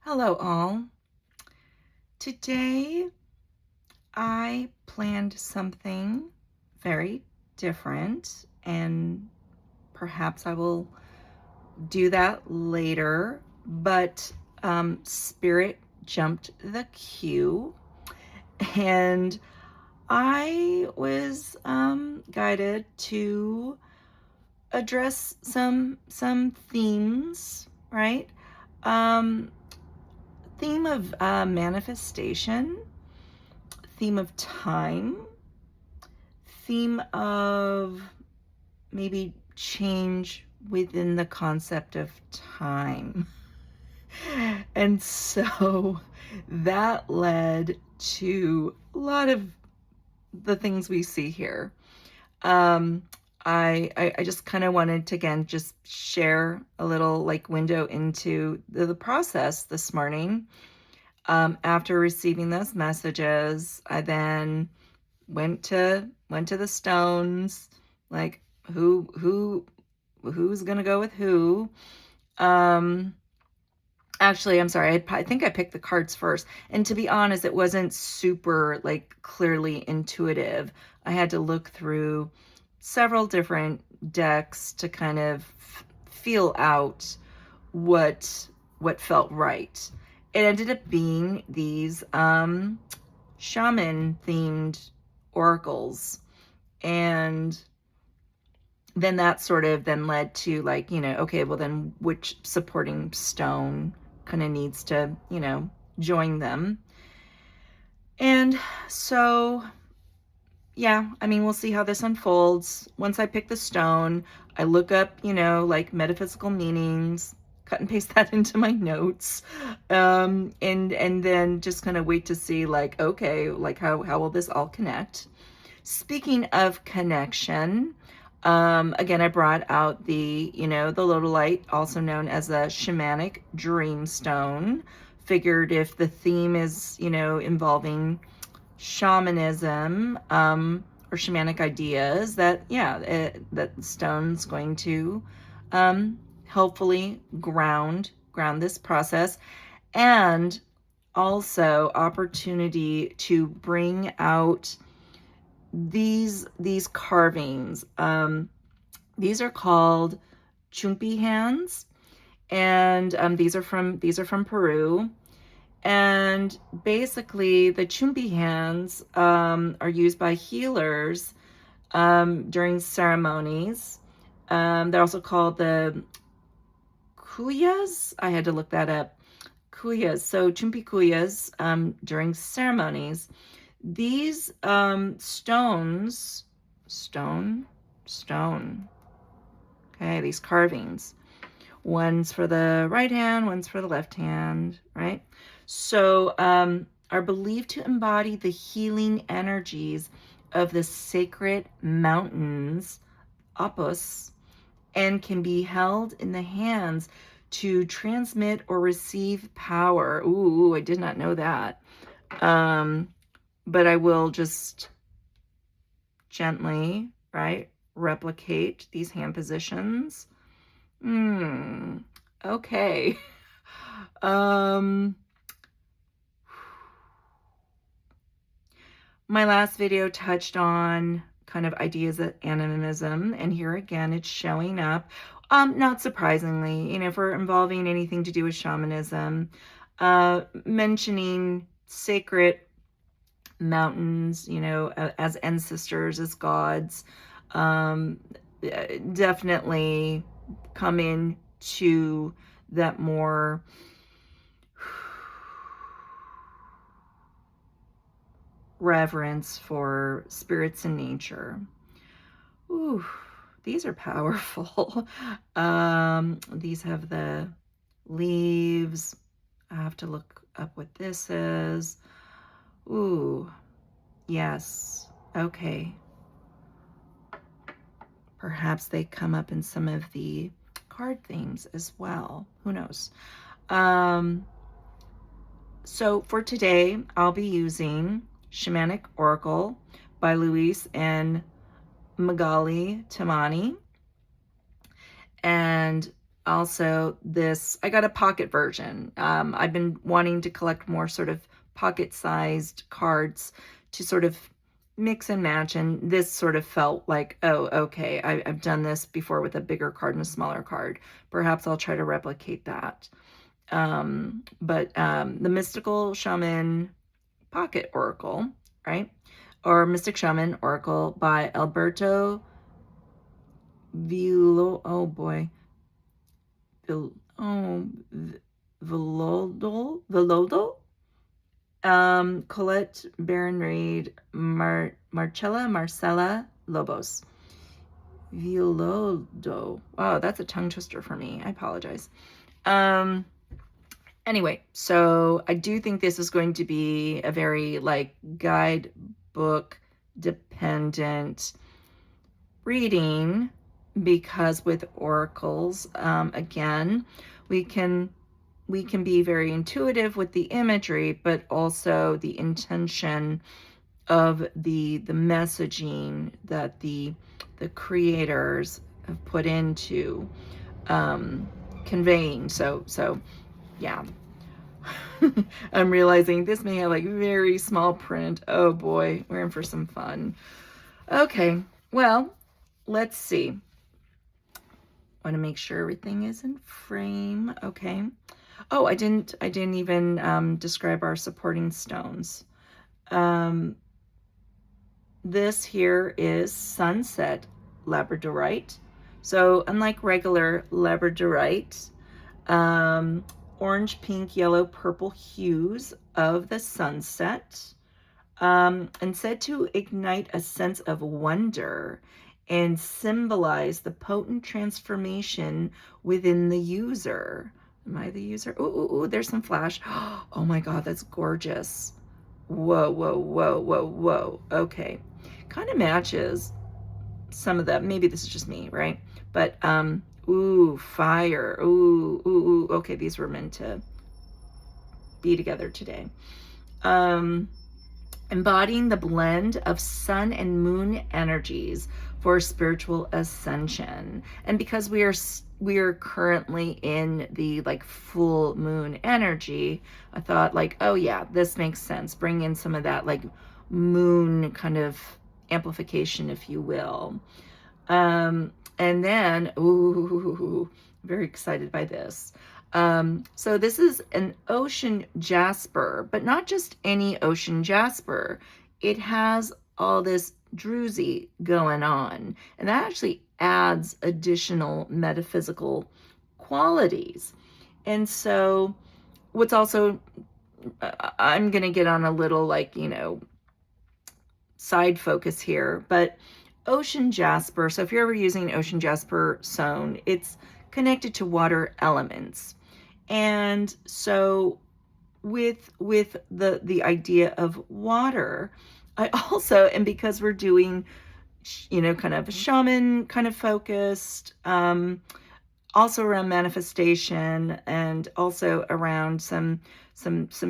Hello, all. Today I planned something very different, and perhaps I will do that later. But Spirit jumped the queue, and I was guided to address some themes, right? Um, Theme of manifestation, theme of time, theme of maybe change within the concept of time. And so that led to a lot of the things we see here. Um, I just kind of wanted to, again, just share a little like window into the process this morning. After receiving those messages, I then went to the stones, like who's gonna go with who. Um, Actually, I'm sorry. I think I picked the cards first, and to be honest, it wasn't super like clearly intuitive. I had to look through several different decks to kind of feel out what felt right. It ended up being these shaman themed oracles, and then that sort of then led to, like, okay, well then which supporting stone kind of needs to, join them. And so yeah, I mean, we'll see how this unfolds. Once I pick the stone, I look up, like metaphysical meanings, cut and paste that into my notes, and then just kind of wait to see, like, okay, like how will this all connect? Speaking of connection, again, I brought out the, the Lodolite, also known as the Shamanic Dreamstone. Figured if the theme is, involving shamanism, or shamanic ideas, that that the stone's going to helpfully ground this process, and also opportunity to bring out these carvings. These are called chumpi hands, and these are from Peru. And basically, the chumpi hands are used by healers during ceremonies. They're also called the kuyas. I had to look that up. Kuyas. So chumpi kuyas during ceremonies. These stones, stone. Okay, these carvings. One's for the right hand, one's for the left hand, right? So are believed to embody the healing energies of the sacred mountains, Apus, and can be held in the hands to transmit or receive power. Ooh, I did not know that. But I will just gently, right, replicate these hand positions. Okay. My last video touched on kind of ideas of animism, and here again it's showing up. Not surprisingly, if we're involving anything to do with shamanism, mentioning sacred mountains, as ancestors, as gods, definitely come in to that more reverence for spirits in nature. Ooh, these are powerful. These have the leaves. I have to look up what this is. Ooh, yes. Okay. Perhaps they come up in some of the card themes as well. Who knows? So for today, I'll be using Shamanic Oracle by Luis and Magali Tamani. And also this, I got a pocket version. I've been wanting to collect more sort of pocket-sized cards to sort of mix and match, and this sort of felt like, oh, okay, I've done this before with a bigger card and a smaller card. Perhaps I'll try to replicate that. But the Mystical Shaman Pocket Oracle, right? Or Mystic Shaman Oracle by Alberto Vilo, oh boy, Velodol, Colette Baron Reid, Marcella Lobos. Violodo. Oh, that's a tongue twister for me. I apologize. Anyway, so I do think this is going to be a very like guidebook dependent reading, because with oracles, again, we can be very intuitive with the imagery, but also the intention of the messaging that the creators have put into conveying. So yeah. I'm realizing this may have like very small print. Oh boy, we're in for some fun. Okay, well, let's see. Want to make sure everything is in frame. Okay. Oh, I didn't even describe our supporting stones. This here is Sunset Labradorite. So unlike regular Labradorite, orange, pink, yellow, purple hues of the sunset, and said to ignite a sense of wonder and symbolize the potent transformation within the user. Am I the user? Ooh, there's some flash. Oh my God, that's gorgeous. Whoa, whoa, whoa, whoa, whoa. Okay. Kind of matches some of that. Maybe this is just me, right? But, ooh, fire. Ooh. Okay, these were meant to be together today. Embodying the blend of sun and moon energies for spiritual ascension. And because we are currently in the like full moon energy, I thought like, oh yeah, this makes sense. Bring in some of that like moon kind of amplification, if you will. And then, ooh, very excited by this. So this is an ocean jasper, but not just any ocean jasper. It has all this druzy going on, and that actually adds additional metaphysical qualities. And so what's also, I'm going to get on a little like, side focus here, but ocean jasper, so if you're ever using ocean jasper sewn, it's connected to water elements. And so with the idea of water, I also, and because we're doing, kind of shaman kind of focused, also around manifestation and also around some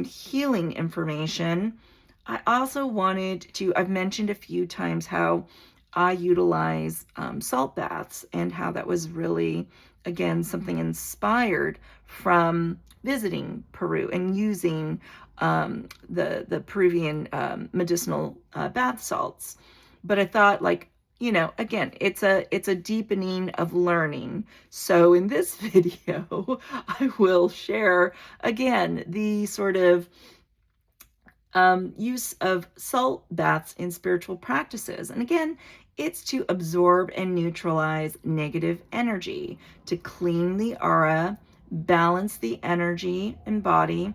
healing information, I also wanted to, I've mentioned a few times how I utilize salt baths, and how that was really, again, something inspired from visiting Peru and using the Peruvian medicinal bath salts. But I thought, like, again, it's a deepening of learning. So in this video, I will share again the sort of use of salt baths in spiritual practices. And again, it's to absorb and neutralize negative energy, to clean the aura, balance the energy and body,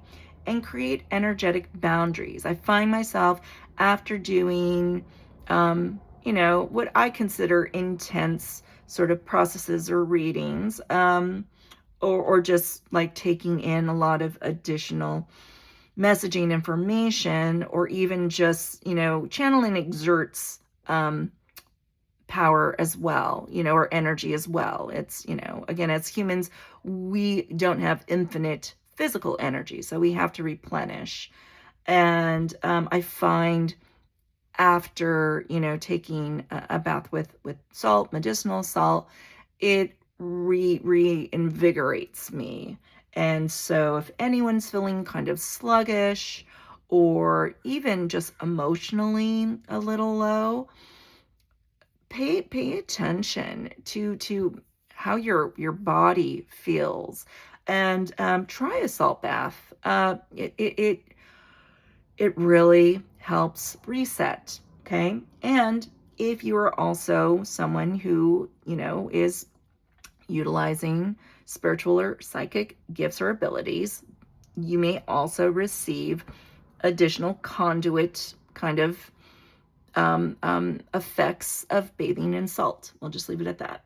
and create energetic boundaries. I find myself after doing, what I consider intense sort of processes or readings, or just like taking in a lot of additional messaging information, or even just, channeling exerts power as well, or energy as well. It's, again, as humans, we don't have infinite physical energy, so we have to replenish. And I find after, taking a bath with salt, medicinal salt, it reinvigorates me. And so if anyone's feeling kind of sluggish or even just emotionally a little low, pay attention to how your body feels, and try a salt bath. It really helps reset. Okay, and if you are also someone who is utilizing spiritual or psychic gifts or abilities, you may also receive additional conduit kind of effects of bathing in salt. We'll just leave it at that.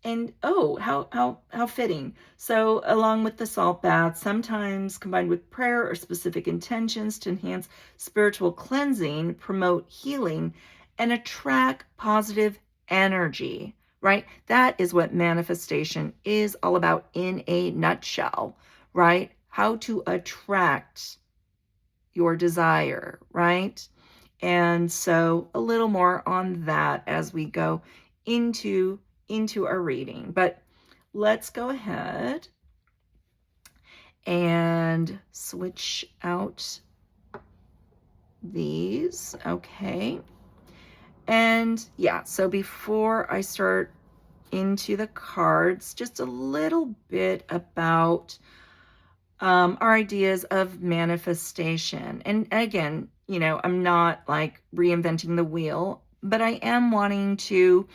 And oh, how fitting. So along with the salt bath, sometimes combined with prayer or specific intentions to enhance spiritual cleansing, promote healing, and attract positive energy, right? That is what manifestation is all about in a nutshell, right? How to attract your desire, right? And so a little more on that as we go into our reading. But let's go ahead and switch out these. Okay. And yeah, so before I start into the cards, just a little bit about our ideas of manifestation. And again, I'm not like reinventing the wheel, but I am wanting to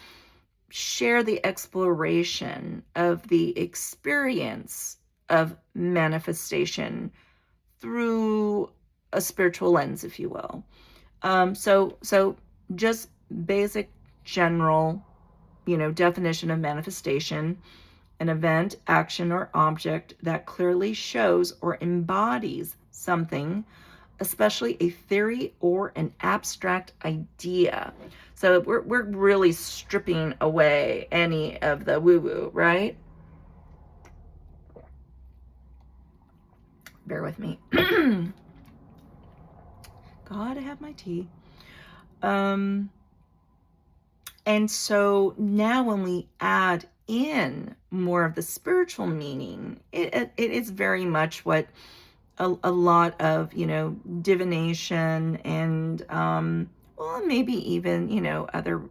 share the exploration of the experience of manifestation through a spiritual lens, if you will. So just basic general, definition of manifestation: an event, action, or object that clearly shows or embodies something, especially a theory or an abstract idea. So we're really stripping away any of the woo-woo, right? Bear with me. Gotta have my tea. And so now when we add in more of the spiritual meaning, it is very much what a lot of, divination and, well, maybe even, other,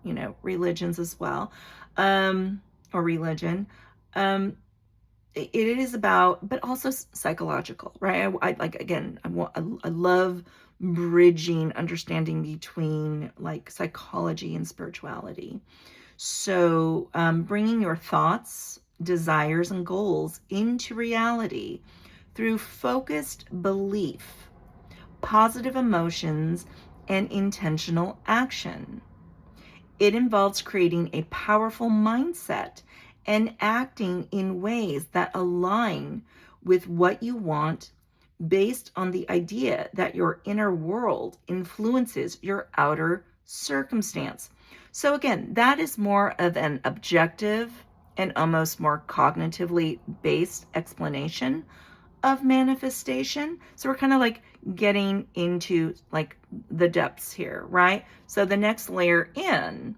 religions as well, or religion. It is about, but also psychological, right? I like, again, I love bridging understanding between like psychology and spirituality. So bringing your thoughts, desires, and goals into reality through focused belief, positive emotions, and intentional action. It involves creating a powerful mindset and acting in ways that align with what you want, based on the idea that your inner world influences your outer circumstance. So again, that is more of an objective and almost more cognitively based explanation of manifestation. So we're kind of like getting into like the depths here, right? So the next layer in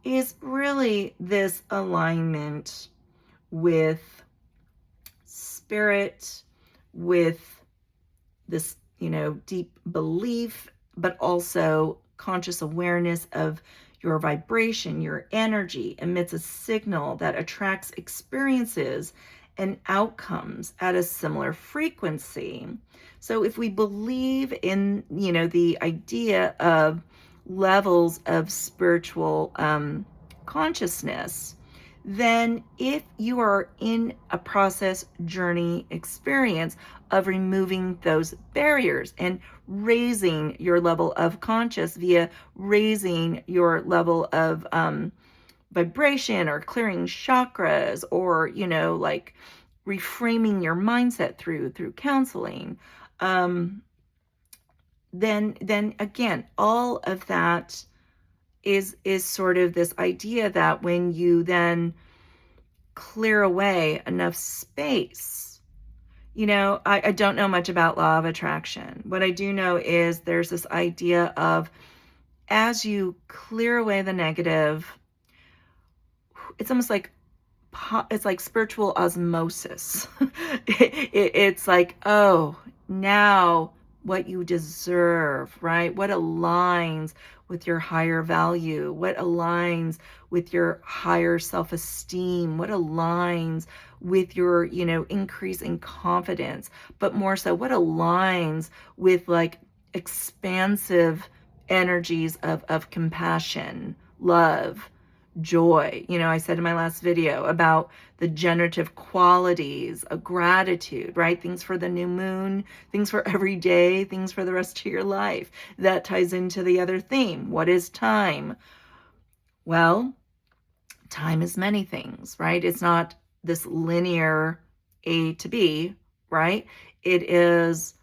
is really this alignment with spirit, with this, deep belief, but also conscious awareness of your vibration. Your energy emits a signal that attracts experiences and outcomes at a similar frequency. So if we believe in, the idea of levels of spiritual consciousness, then if you are in a process, journey, experience of removing those barriers and raising your level of conscious via raising your level of vibration, or clearing chakras, or like reframing your mindset through counseling, then again, all of that is sort of this idea that when you then clear away enough space, I don't know much about law of attraction. What I do know is there's this idea of, as you clear away the negative, it's almost like it's like spiritual osmosis. It's like, oh, now what you deserve, right? What aligns with your higher value? What aligns with your higher self-esteem? What aligns with your, increase in confidence? But more so, what aligns with like expansive energies of compassion, love, joy. I said in my last video about the generative qualities of gratitude, right? Things for the new moon, things for every day, things for the rest of your life. That ties into the other theme. What is time? Well, time is many things, right? It's not this linear A to B, right? It is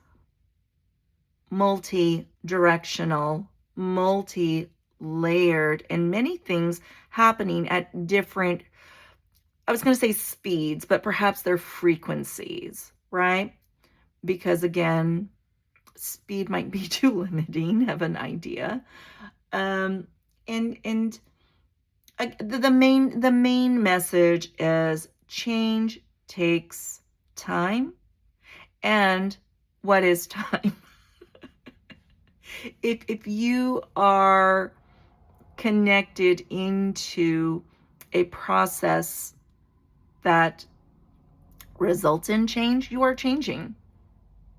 multi-directional, multi-layered, and many things happening at different, I was going to say speeds, but perhaps they're frequencies, right? Because again, speed might be too limiting of an idea. And the main message is change takes time. And what is time? If you are connected into a process that results in change, you are changing.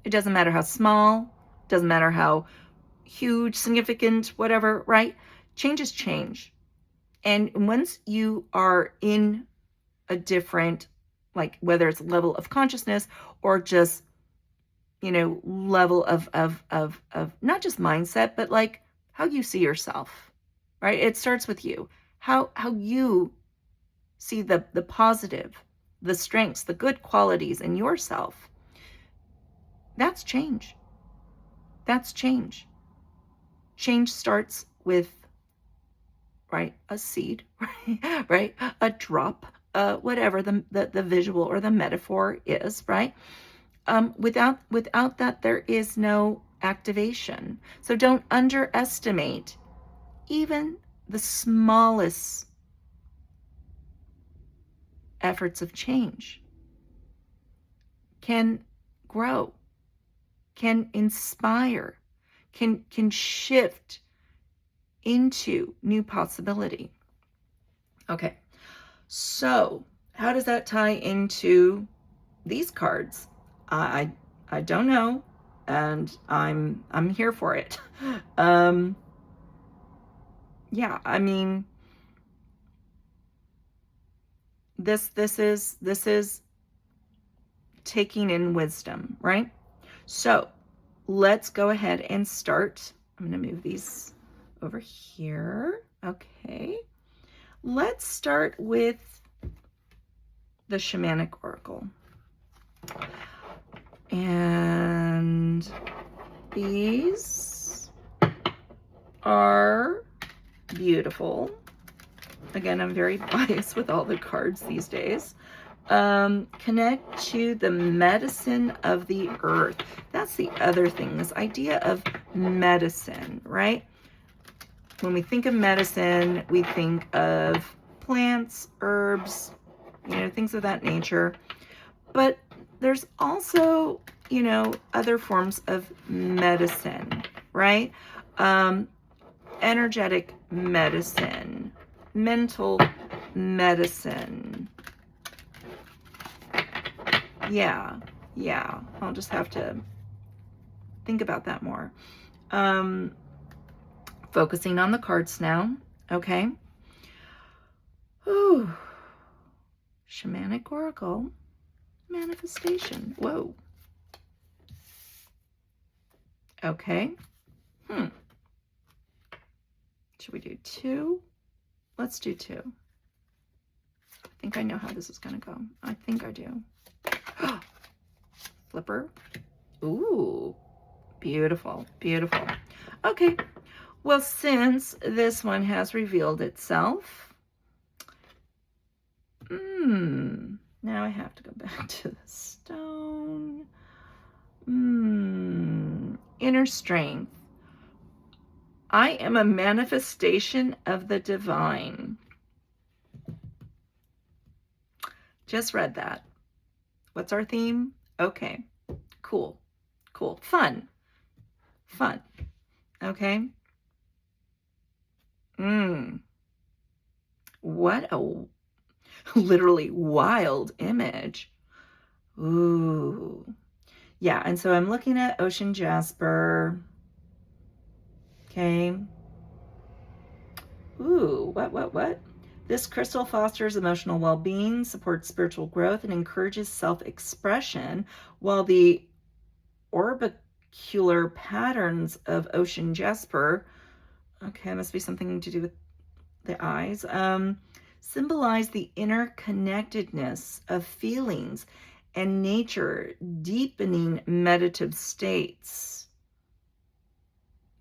It doesn't matter how small, doesn't matter how huge, significant, whatever, right? Change is change. And once you are in a different, like whether it's level of consciousness or just, level of not just mindset, but like how you see yourself, right? It starts with you. How you see the positive, the strengths, the good qualities in yourself. That's change. That's change. Change starts with, right, a seed, right, a drop, whatever the visual or the metaphor is, right? Without that, there is no activation. So don't underestimate even the smallest efforts of change can grow, can inspire, can shift into new possibility. Okay, so how does that tie into these cards? I don't know, and I'm here for it. Yeah, I mean, this is taking in wisdom, right? So let's go ahead and start. I'm going to move these over here. Okay. Let's start with the Shamanic Oracle. And these are beautiful. Again, I'm very biased with all the cards these days. Connect to the medicine of the earth. That's the other thing, this idea of medicine, right? When we think of medicine, we think of plants, herbs, things of that nature. But there's also, other forms of medicine, right? Energetic medicine, mental medicine. Yeah, I'll just have to think about that more. Focusing on the cards now, okay? Ooh, Shamanic Oracle, manifestation. Whoa. Okay. Should we do 2? Let's do 2. I think I know how this is going to go. I think I do. Flipper. Ooh, beautiful, beautiful. Okay, well, since this one has revealed itself, now I have to go back to the stone. Inner strength. I am a manifestation of the divine. Just read that. What's our theme? Okay. Cool. Cool. Fun. Fun. Okay. What a literally wild image. Ooh. Yeah, and so I'm looking at ocean jasper. Okay. Ooh, what? This crystal fosters emotional well-being, supports spiritual growth, and encourages self-expression, while the orbicular patterns of ocean jasper, okay, must be something to do with the eyes, symbolize the interconnectedness of feelings and nature, deepening meditative states.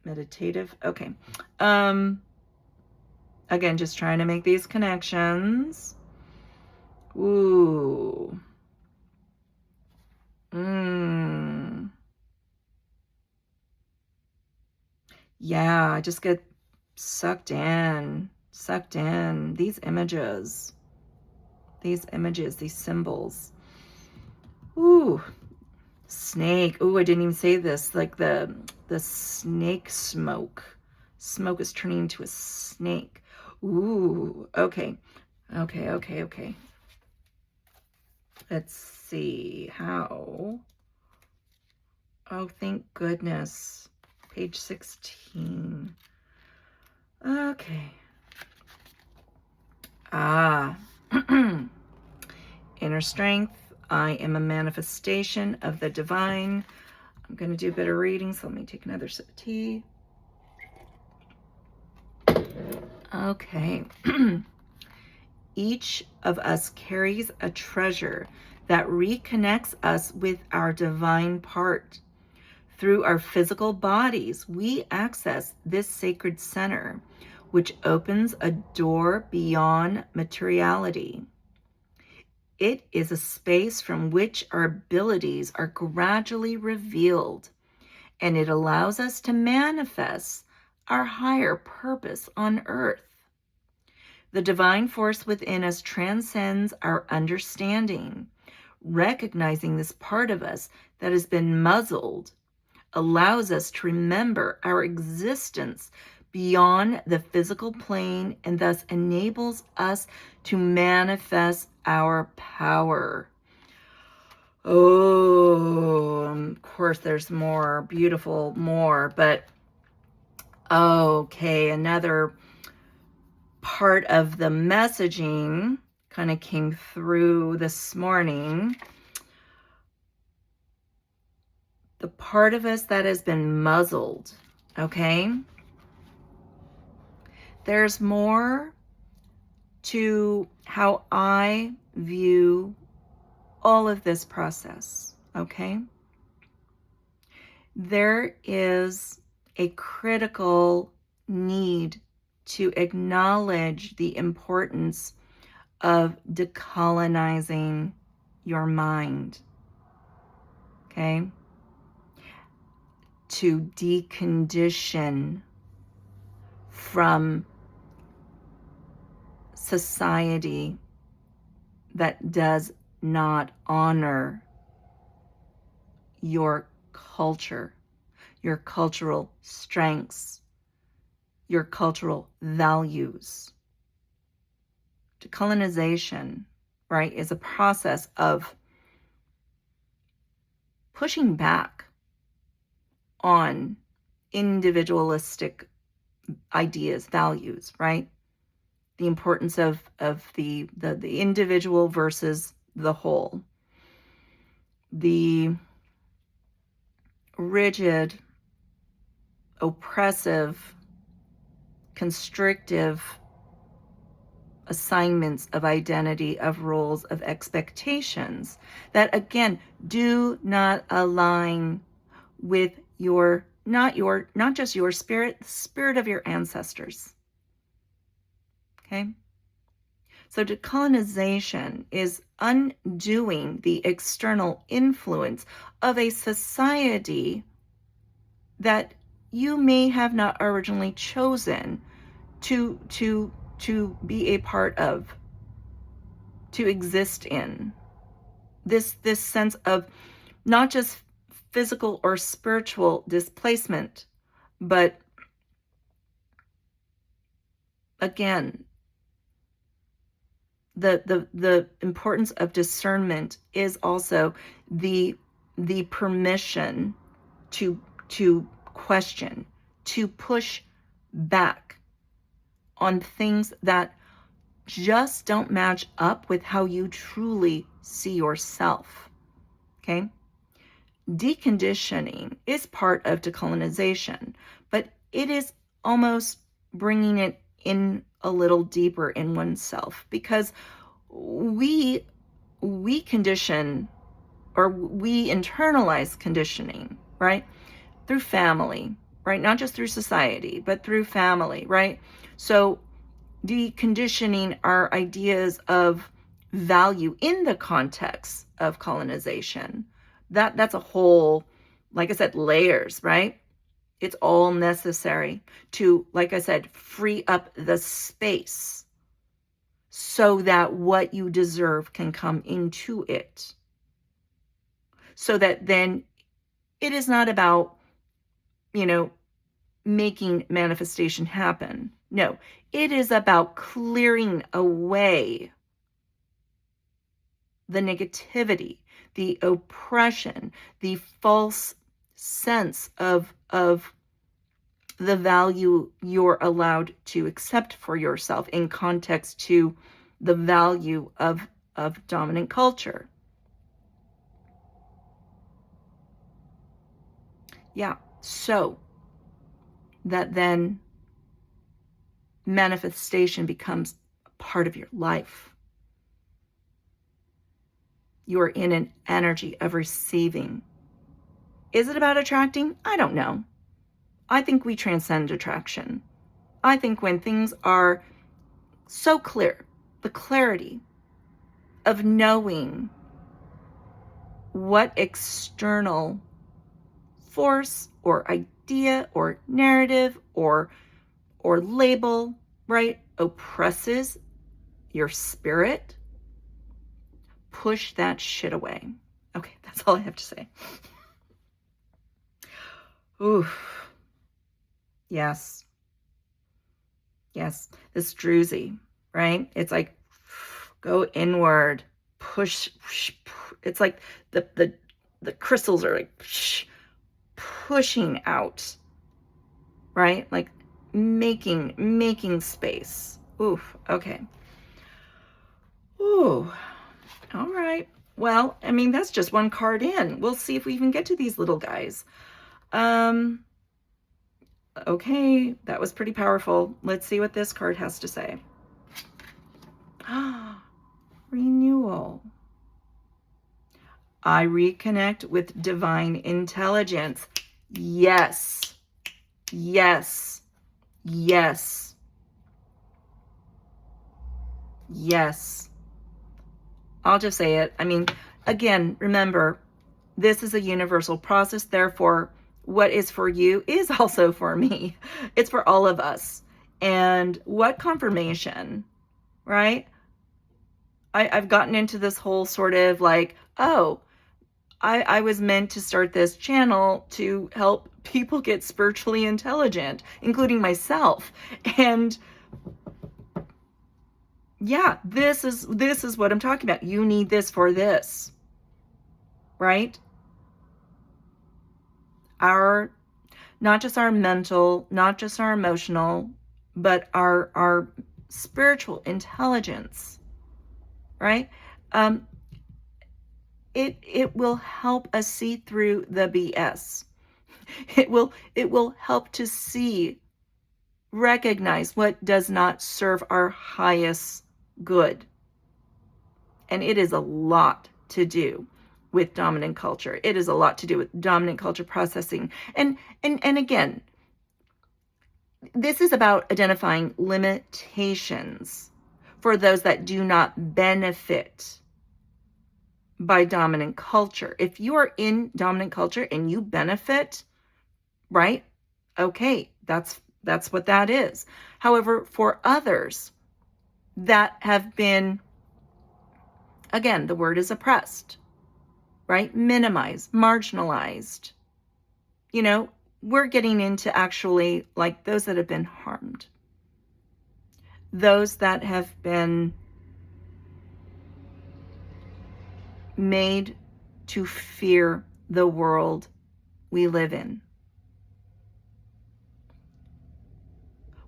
Meditative, okay. Again, just trying to make these connections. Ooh. Yeah, I just get sucked in. These images, these symbols. Ooh, snake. Ooh, I didn't even say this. Like the snake smoke. Smoke is turning into a snake. Ooh, okay. Let's see how. Oh, thank goodness. Page 16. Okay. Inner strength. I am a manifestation of the divine. I'm going to do a bit of reading, so let me take another sip of tea. Okay. Each of us carries a treasure that reconnects us with our divine part. Through our physical bodies, we access this sacred center, which opens a door beyond materiality. It is a space from which our abilities are gradually revealed, and it allows us to manifest our higher purpose on earth. The divine force within us transcends our understanding. Recognizing this part of us that has been muzzled allows us to remember our existence beyond the physical plane, and thus enables us to manifest our power. Oh, of course, there's more, beautiful more, but okay, another part of the messaging kind of came through this morning. The part of us that has been muzzled, okay? There's more to how I view all of this process, okay? There is a critical need to acknowledge the importance of decolonizing your mind, okay? To decondition from society that does not honor your culture, your cultural strengths, your cultural values. Decolonization, right, is a process of pushing back on individualistic ideas, values, right? The importance of the individual versus the whole. The rigid, oppressive, constrictive assignments of identity, of roles, of expectations that, again, do not align with not just your spirit, the spirit of your ancestors. Okay? So decolonization is undoing the external influence of a society that you may have not originally chosen to be a part of. to exist in. This sense of not just physical or spiritual displacement, but again, the importance of discernment is also the permission to question, to push back on things that just don't match up with how you truly see yourself. Okay? Deconditioning is part of decolonization, but it is almost bringing it in a little deeper in oneself, because we condition, or we internalize conditioning, right? Through family, right? Not just through society, but through family, right? So deconditioning our ideas of value in the context of colonization. That's a whole, like I said, layers, right? It's all necessary to, like I said, free up the space so that what you deserve can come into it. So that then it is not about, making manifestation happen. No, it is about clearing away the negativity, the oppression, the false sense of the value you're allowed to accept for yourself in context to the value of dominant culture. Yeah, so that then manifestation becomes a part of your life. You are in an energy of receiving. Is it about attracting? I don't know. I think we transcend attraction. I think when things are so clear, the clarity of knowing what external force or idea or narrative or label, right, oppresses your spirit, push that shit away. Okay, that's all I have to say. Oof. Yes. Yes. This druzy, right? It's like, go inward, push. It's like the crystals are like pushing out, right? Like making space. Oof. Okay. Ooh. All right. Well, I mean, that's just one card in. We'll see if we even get to these little guys. Okay, that was pretty powerful. Let's see what this card has to say. Renewal. I reconnect with divine intelligence. Yes. Yes. Yes. Yes. I'll just say it. I mean, again, remember, this is a universal process. Therefore, what is for you is also for me. It's for all of us. And what confirmation, right? I've gotten into this whole sort of like, oh, I was meant to start this channel to help people get spiritually intelligent, including myself. And yeah, this is what I'm talking about. You need this for this, right? Not just our mental, not just our emotional, but our spiritual intelligence, right? It will help us see through the BS. It will help to recognize what does not serve our highest good. And it is a lot to do with dominant culture. It is a lot to do with dominant culture processing. And again, this is about identifying limitations for those that do not benefit by dominant culture. If you are in dominant culture and you benefit, right? Okay, that's what that is. However, for others that have been Again, the word is oppressed, right? Minimized, marginalized. You know, we're getting into actually like those that have been harmed, those that have been made to fear the world we live in.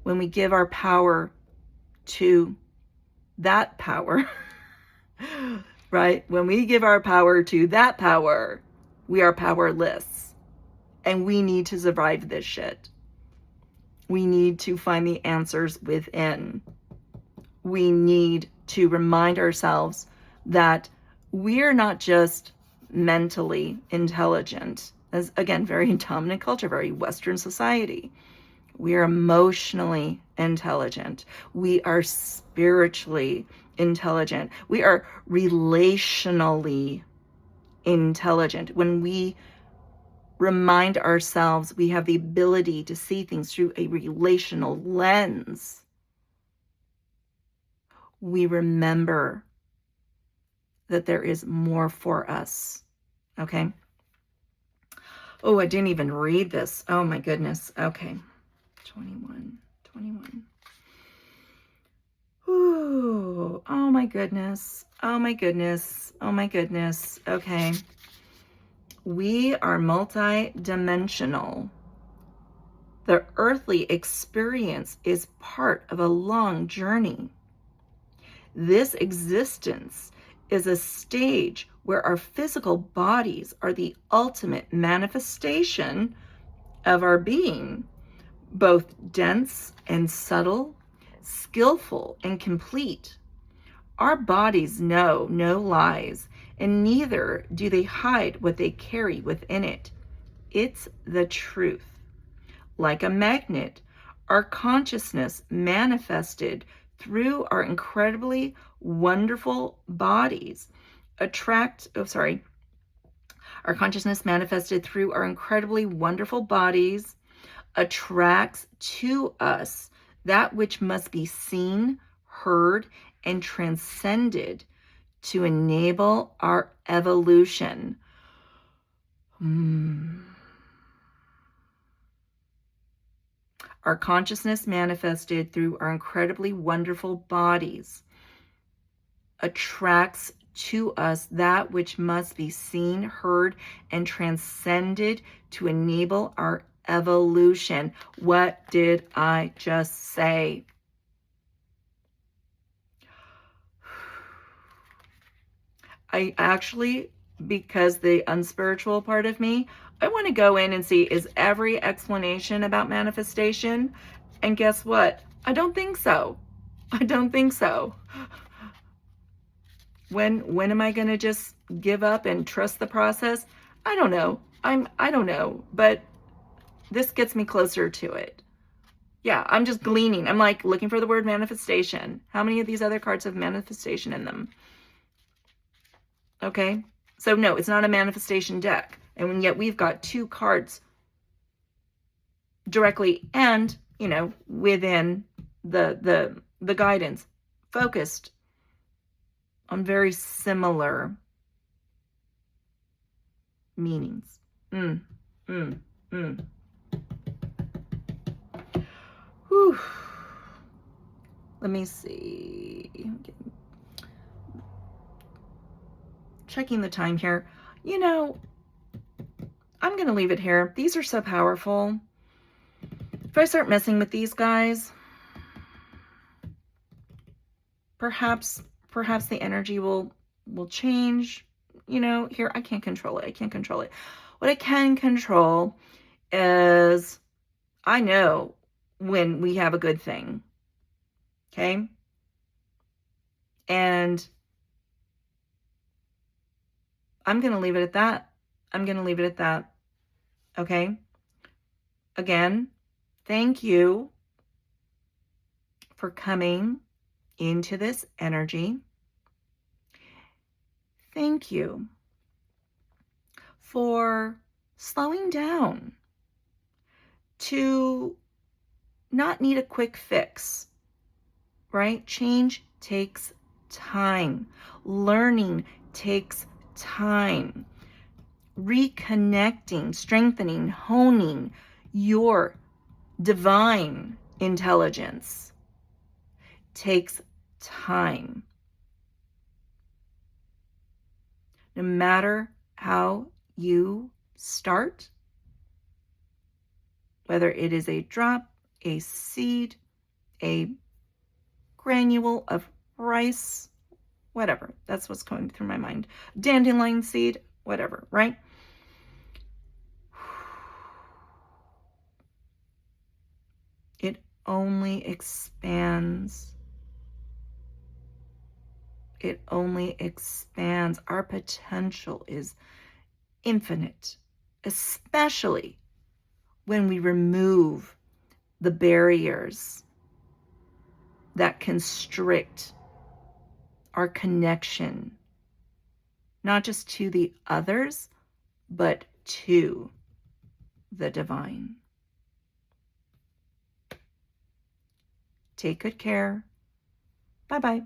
When we give our power to that power, right? When we give our power to that power, we are powerless. And we need to survive this shit. We need to find the answers within. We need to remind ourselves that we're not just mentally intelligent, as again, very dominant culture, very Western society. We are emotionally intelligent. We are spiritually intelligent. We are relationally intelligent. When we remind ourselves we have the ability to see things through a relational lens, we remember that there is more for us. Okay? Oh, I didn't even read this. Oh my goodness. Okay. 21. Ooh, oh my goodness. Oh my goodness. Oh my goodness. Okay. We are multi-dimensional. The earthly experience is part of a long journey. This existence is a stage where our physical bodies are the ultimate manifestation of our being, both dense and subtle, skillful and complete. Our bodies know no lies, and neither do they hide what they carry within it. It's the truth. Like a magnet, our consciousness manifested through our incredibly wonderful bodies our consciousness manifested through our incredibly wonderful bodies attracts to us that which must be seen, heard, and transcended to enable our evolution. Our consciousness manifested through our incredibly wonderful bodies attracts to us that which must be seen, heard, and transcended to enable our evolution. What did I just say? I actually, because the unspiritual part of me, I want to go in and see, is every explanation about manifestation? And guess what? I don't think so. I don't think so. When am I going to just give up and trust the process? I don't know. I don't know, but this gets me closer to it. Yeah, I'm just gleaning. I'm like looking for the word manifestation. How many of these other cards have manifestation in them? Okay. So no, it's not a manifestation deck. And yet we've got two cards directly and, you know, within the guidance focused on very similar meanings. Whew. Let me see. Checking the time here. You know, I'm going to leave it here. These are so powerful. If I start messing with these guys, perhaps the energy will change. You know, here, I can't control it. I can't control it. What I can control is I know when we have a good thing. Okay? And I'm going to leave it at that. I'm going to leave it at that. Okay? Again, thank you for coming into this energy. Thank you for slowing down to not need a quick fix, right? Change takes time. Learning takes time. Reconnecting, strengthening, honing your divine intelligence takes time. No matter how you start, whether it is a drop, a seed, a granule of rice, whatever, that's what's going through my mind. Dandelion seed, whatever, right? It only expands. It only expands. Our potential is infinite, especially when we remove the barriers that constrict our connection, not just to the others, but to the divine. Take good care. Bye-bye.